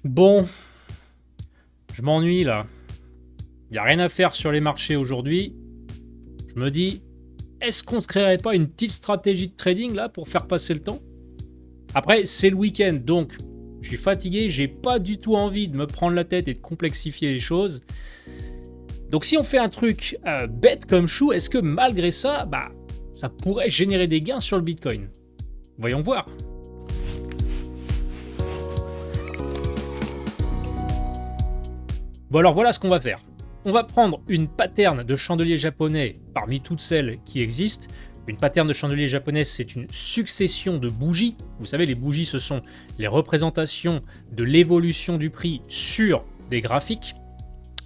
Bon, je m'ennuie là. Il n'y a rien à faire sur les marchés aujourd'hui. Je me dis, est-ce qu'on se créerait pas une petite stratégie de trading là pour faire passer le temps? Après, c'est le week-end, donc je suis fatigué, j'ai pas du tout envie de me prendre la tête et de complexifier les choses. Donc si on fait un truc bête comme chou, est-ce que malgré ça, ça pourrait générer des gains sur le Bitcoin? Voyons voir. Bon alors voilà ce qu'on va faire. On va prendre une pattern de chandelier japonais parmi toutes celles qui existent. Une pattern de chandelier japonais, c'est une succession de bougies. Vous savez, les bougies, ce sont les représentations de l'évolution du prix sur des graphiques.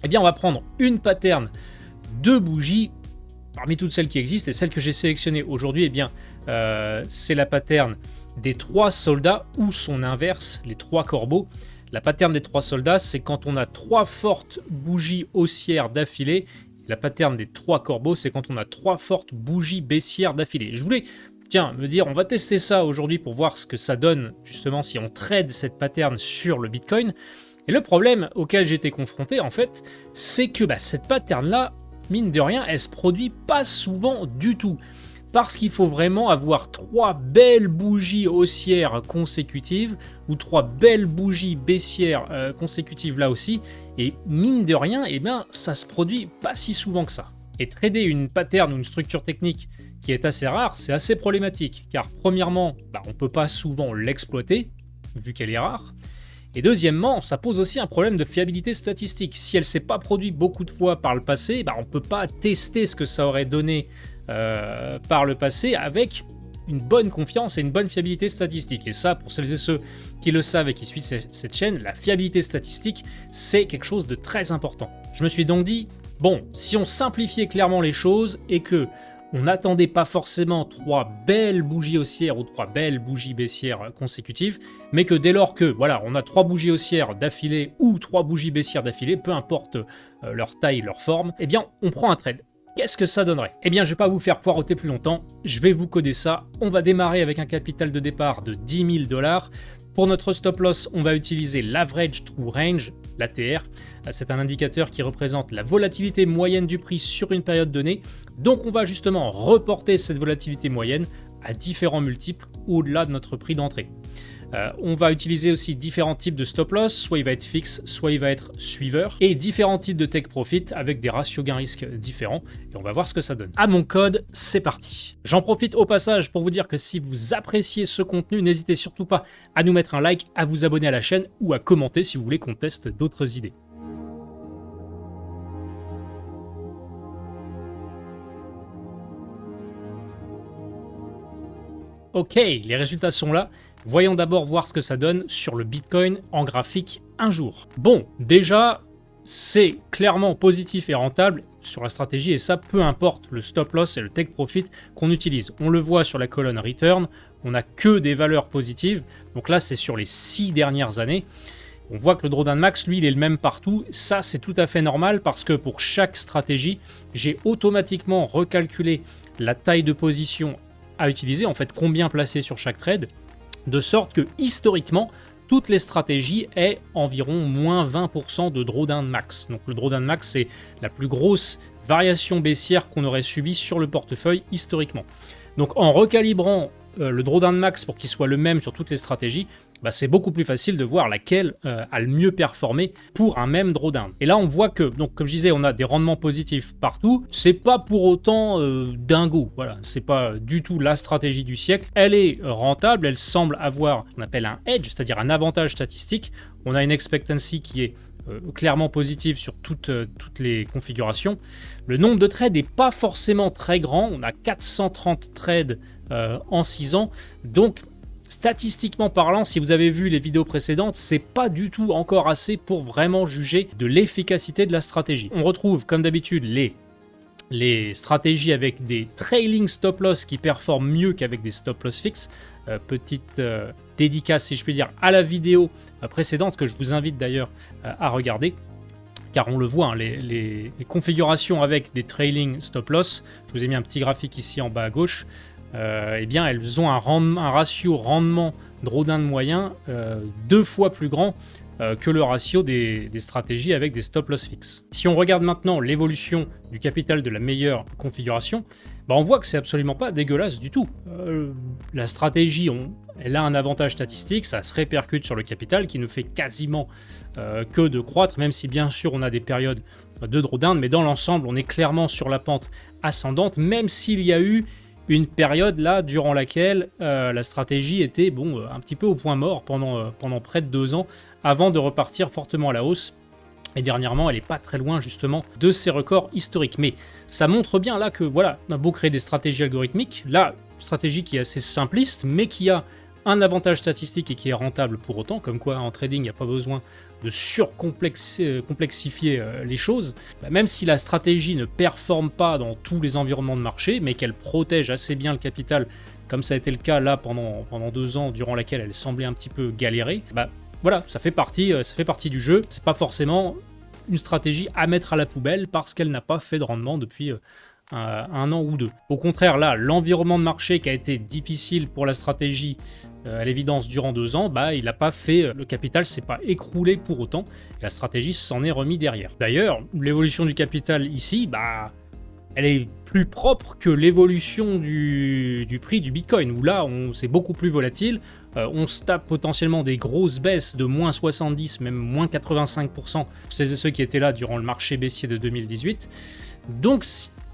Eh bien, on va prendre une pattern de bougies parmi toutes celles qui existent. Et celle que j'ai sélectionnée aujourd'hui, eh bien, c'est la pattern des 3 soldats ou son inverse, les 3 corbeaux. La pattern des 3 soldats, c'est quand on a 3 fortes bougies haussières d'affilée. La pattern des 3 corbeaux, c'est quand on a 3 fortes bougies baissières d'affilée. Je voulais, me dire, on va tester ça aujourd'hui pour voir ce que ça donne, justement, si on trade cette pattern sur le Bitcoin. Et le problème auquel j'étais confronté, en fait, c'est que cette pattern-là, mine de rien, elle se produit pas souvent du tout. Parce qu'il faut vraiment avoir 3 belles bougies haussières consécutives ou 3 belles bougies baissières consécutives là aussi. Et mine de rien, ça se produit pas si souvent que ça. Et trader une pattern ou une structure technique qui est assez rare, c'est assez problématique. Car premièrement, on ne peut pas souvent l'exploiter, vu qu'elle est rare. Et deuxièmement, ça pose aussi un problème de fiabilité statistique. Si elle ne s'est pas produite beaucoup de fois par le passé, on ne peut pas tester ce que ça aurait donné par le passé avec une bonne confiance et une bonne fiabilité statistique. Et ça, pour celles et ceux qui le savent et qui suivent cette chaîne, la fiabilité statistique, c'est quelque chose de très important. Je me suis donc dit, bon, si on simplifiait clairement les choses et que on n'attendait pas forcément 3 belles bougies haussières ou 3 belles bougies baissières consécutives, mais que dès lors que, on a 3 bougies haussières d'affilée ou 3 bougies baissières d'affilée, peu importe leur taille, leur forme, eh bien, on prend un trade. Qu'est-ce que ça donnerait? Eh bien, je ne vais pas vous faire poireauter plus longtemps, je vais vous coder ça. On va démarrer avec un capital de départ de 10 000 $. Pour notre stop loss, on va utiliser l'Average True Range, l'ATR. C'est un indicateur qui représente la volatilité moyenne du prix sur une période donnée. Donc, on va justement reporter cette volatilité moyenne à différents multiples au-delà de notre prix d'entrée. On va utiliser aussi différents types de stop loss, soit il va être fixe, soit il va être suiveur, et différents types de take profit avec des ratios gain-risque différents, et on va voir ce que ça donne. À mon code, c'est parti. J'en profite au passage pour vous dire que si vous appréciez ce contenu, n'hésitez surtout pas à nous mettre un like, à vous abonner à la chaîne ou à commenter si vous voulez qu'on teste d'autres idées. Ok, les résultats sont là. Voyons d'abord voir ce que ça donne sur le Bitcoin en graphique un jour. Bon, déjà, c'est clairement positif et rentable sur la stratégie, et ça, peu importe le stop loss et le take profit qu'on utilise. On le voit sur la colonne return, on n'a que des valeurs positives. Donc là, c'est sur les 6 dernières années. On voit que le drawdown max, lui, il est le même partout. Ça, c'est tout à fait normal parce que pour chaque stratégie, j'ai automatiquement recalculé la taille de position à utiliser, en fait combien placer sur chaque trade, de sorte que historiquement, toutes les stratégies aient environ moins 20% de drawdown max. Donc le drawdown max, c'est la plus grosse variation baissière qu'on aurait subie sur le portefeuille historiquement. Donc en recalibrant le drawdown max pour qu'il soit le même sur toutes les stratégies, c'est beaucoup plus facile de voir laquelle a le mieux performé pour un même drawdown. Et là, on voit que, donc, comme je disais, on a des rendements positifs partout. C'est pas pour autant dingo. Voilà, c'est pas du tout la stratégie du siècle. Elle est rentable, elle semble avoir ce qu'on appelle un edge, c'est-à-dire un avantage statistique. On a une expectancy qui est clairement positive sur toutes les configurations. Le nombre de trades n'est pas forcément très grand. On a 430 trades en 6 ans. Donc, statistiquement parlant, si vous avez vu les vidéos précédentes, c'est pas du tout encore assez pour vraiment juger de l'efficacité de la stratégie. On retrouve, comme d'habitude, les stratégies avec des trailing stop loss qui performent mieux qu'avec des stop loss fixes. Petite dédicace, si je puis dire, à la vidéo précédente que je vous invite d'ailleurs à regarder. Car on le voit, les configurations avec des trailing stop loss, je vous ai mis un petit graphique ici en bas à gauche, elles ont un ratio rendement drawdown moyen 2 fois plus grand que le ratio des stratégies avec des stop-loss fixes. Si on regarde maintenant l'évolution du capital de la meilleure configuration, bah on voit que c'est absolument pas dégueulasse du tout. La stratégie, elle a un avantage statistique, ça se répercute sur le capital qui ne fait quasiment que de croître, même si bien sûr on a des périodes de drawdown, mais dans l'ensemble on est clairement sur la pente ascendante, même s'il y a eu une période là durant laquelle la stratégie était un petit peu au point mort pendant près de 2 ans avant de repartir fortement à la hausse. Et dernièrement, elle n'est pas très loin justement de ses records historiques. Mais ça montre bien là que voilà, on a beau créer des stratégies algorithmiques, là, stratégie qui est assez simpliste, mais qui a un avantage statistique et qui est rentable pour autant, comme quoi en trading, il n'y a pas besoin de surcomplexifier les choses. Même si la stratégie ne performe pas dans tous les environnements de marché, mais qu'elle protège assez bien le capital, comme ça a été le cas là pendant 2 ans, durant laquelle elle semblait un petit peu galérer, voilà, ça fait partie du jeu. C'est pas forcément une stratégie à mettre à la poubelle parce qu'elle n'a pas fait de rendement depuis 1 an ou 2. Au contraire, là, l'environnement de marché qui a été difficile pour la stratégie, à l'évidence, durant 2 ans, il n'a pas fait, le capital s'est pas écroulé pour autant. La stratégie s'en est remis derrière. D'ailleurs, l'évolution du capital ici, elle est plus propre que l'évolution du prix du Bitcoin, où là, c'est beaucoup plus volatile. On se tape potentiellement des grosses baisses de moins 70, même moins 85%, celles et ceux qui étaient là durant le marché baissier de 2018. Donc,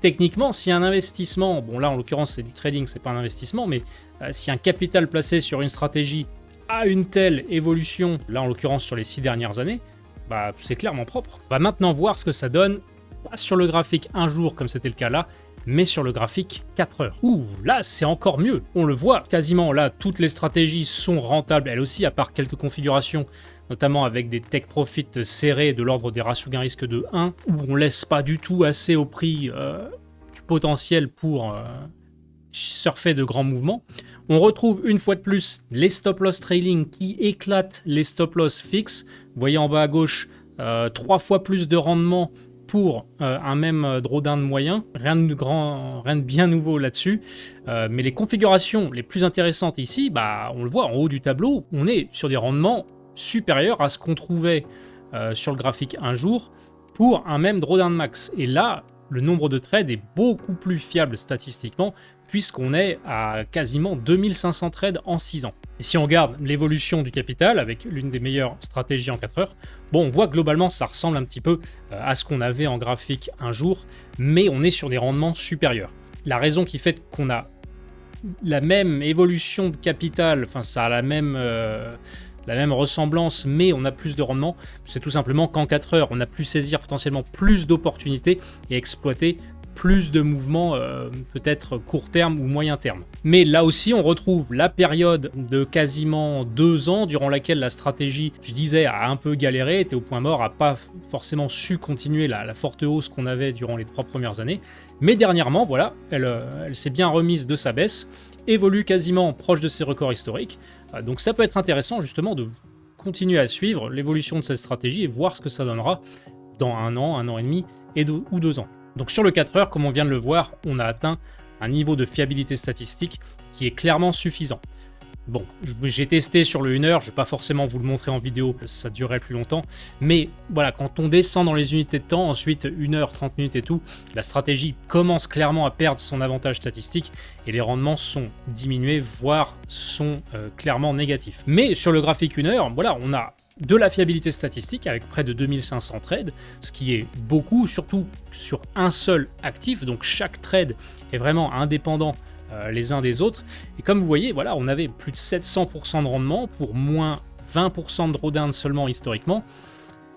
techniquement, si un investissement, là en l'occurrence c'est du trading, c'est pas un investissement, mais si un capital placé sur une stratégie a une telle évolution, là en l'occurrence sur les 6 dernières années, c'est clairement propre. On va maintenant voir ce que ça donne, pas sur le graphique 1 jour comme c'était le cas là, mais sur le graphique 4 heures. Ouh, là c'est encore mieux. On le voit, quasiment là, toutes les stratégies sont rentables, elles aussi, à part quelques configurations, notamment avec des take profits serrés de l'ordre des ratios gain-risque de 1, où on laisse pas du tout assez au prix du potentiel pour surfer de grands mouvements. On retrouve une fois de plus les stop-loss trailing qui éclatent les stop-loss fixes. Vous voyez en bas à gauche, 3 fois plus de rendement pour un même drawdown moyen, rien de bien nouveau là-dessus, mais les configurations les plus intéressantes ici, on le voit en haut du tableau, on est sur des rendements supérieurs à ce qu'on trouvait sur le graphique 1 jour pour un même drawdown max. Et là, le nombre de trades est beaucoup plus fiable statistiquement, puisqu'on est à quasiment 2500 trades en 6 ans. Et si on regarde l'évolution du capital avec l'une des meilleures stratégies en 4 heures, on voit que globalement ça ressemble un petit peu à ce qu'on avait en graphique 1 jour, mais on est sur des rendements supérieurs. La raison qui fait qu'on a la même évolution de capital, ça a la même ressemblance, mais on a plus de rendement, c'est tout simplement qu'en 4 heures, on a pu saisir potentiellement plus d'opportunités et exploiter plus de mouvements peut-être court terme ou moyen terme. Mais là aussi, on retrouve la période de quasiment 2 ans durant laquelle la stratégie, je disais, a un peu galéré, était au point mort, a pas forcément su continuer la forte hausse qu'on avait durant les 3 premières années. Mais dernièrement, voilà, elle s'est bien remise de sa baisse, évolue quasiment proche de ses records historiques. Donc ça peut être intéressant justement de continuer à suivre l'évolution de cette stratégie et voir ce que ça donnera dans 1 an et demi ou 2 ans. Donc sur le 4 heures, comme on vient de le voir, on a atteint un niveau de fiabilité statistique qui est clairement suffisant. Bon, j'ai testé sur le 1 heure, je ne vais pas forcément vous le montrer en vidéo, ça durerait plus longtemps, mais voilà, quand on descend dans les unités de temps, ensuite 1 heure, 30 minutes et tout, la stratégie commence clairement à perdre son avantage statistique et les rendements sont diminués, voire sont clairement négatifs. Mais sur le graphique 1 heure, voilà, on a de la fiabilité statistique avec près de 2500 trades, ce qui est beaucoup, surtout sur un seul actif, donc chaque trade est vraiment indépendant les uns des autres. Et comme vous voyez, voilà, on avait plus de 700% de rendement pour moins 20% de drawdown seulement historiquement.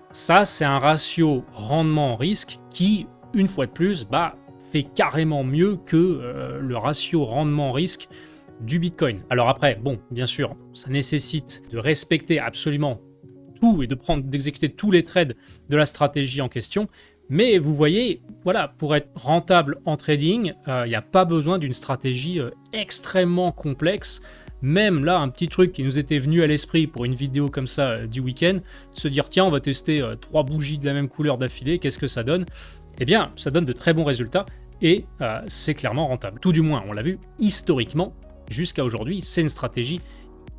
Ça, c'est un ratio rendement-risque qui, une fois de plus, fait carrément mieux que le ratio rendement-risque du Bitcoin. Alors après, bien sûr, ça nécessite de respecter absolument tout et d'exécuter tous les trades de la stratégie en question. Mais vous voyez, voilà, pour être rentable en trading, il n'y a pas besoin d'une stratégie extrêmement complexe. Même là, un petit truc qui nous était venu à l'esprit pour une vidéo comme ça du week-end, se dire tiens, on va tester 3 bougies de la même couleur d'affilée, qu'est-ce que ça donne? Eh bien, ça donne de très bons résultats et c'est clairement rentable. Tout du moins, on l'a vu historiquement, jusqu'à aujourd'hui, c'est une stratégie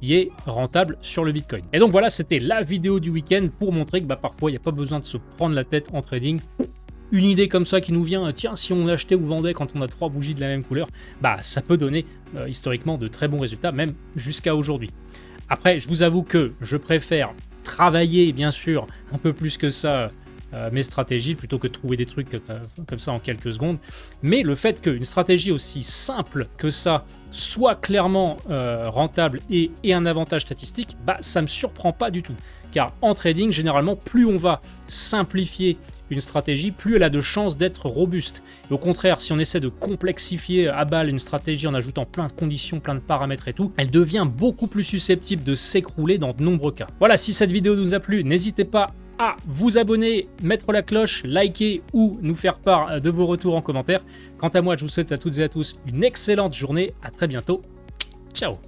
qui est rentable sur le Bitcoin. Et donc voilà, c'était la vidéo du week-end pour montrer que parfois, il n'y a pas besoin de se prendre la tête en trading. Une idée comme ça qui nous vient, tiens, si on achetait ou vendait quand on a 3 bougies de la même couleur, ça peut donner historiquement de très bons résultats, même jusqu'à aujourd'hui. Après, je vous avoue que je préfère travailler, bien sûr, un peu plus que ça, mes stratégies, plutôt que de trouver des trucs comme ça en quelques secondes. Mais le fait qu'une stratégie aussi simple que ça soit clairement rentable et un avantage statistique, ça me surprend pas du tout. Car en trading, généralement, plus on va simplifier une stratégie, plus elle a de chances d'être robuste. Et au contraire, si on essaie de complexifier à balle une stratégie en ajoutant plein de conditions, plein de paramètres et tout, elle devient beaucoup plus susceptible de s'écrouler dans de nombreux cas. Voilà, si cette vidéo vous a plu, n'hésitez pas à vous abonner, mettre la cloche, liker ou nous faire part de vos retours en commentaire. Quant à moi, je vous souhaite à toutes et à tous une excellente journée. À très bientôt. Ciao.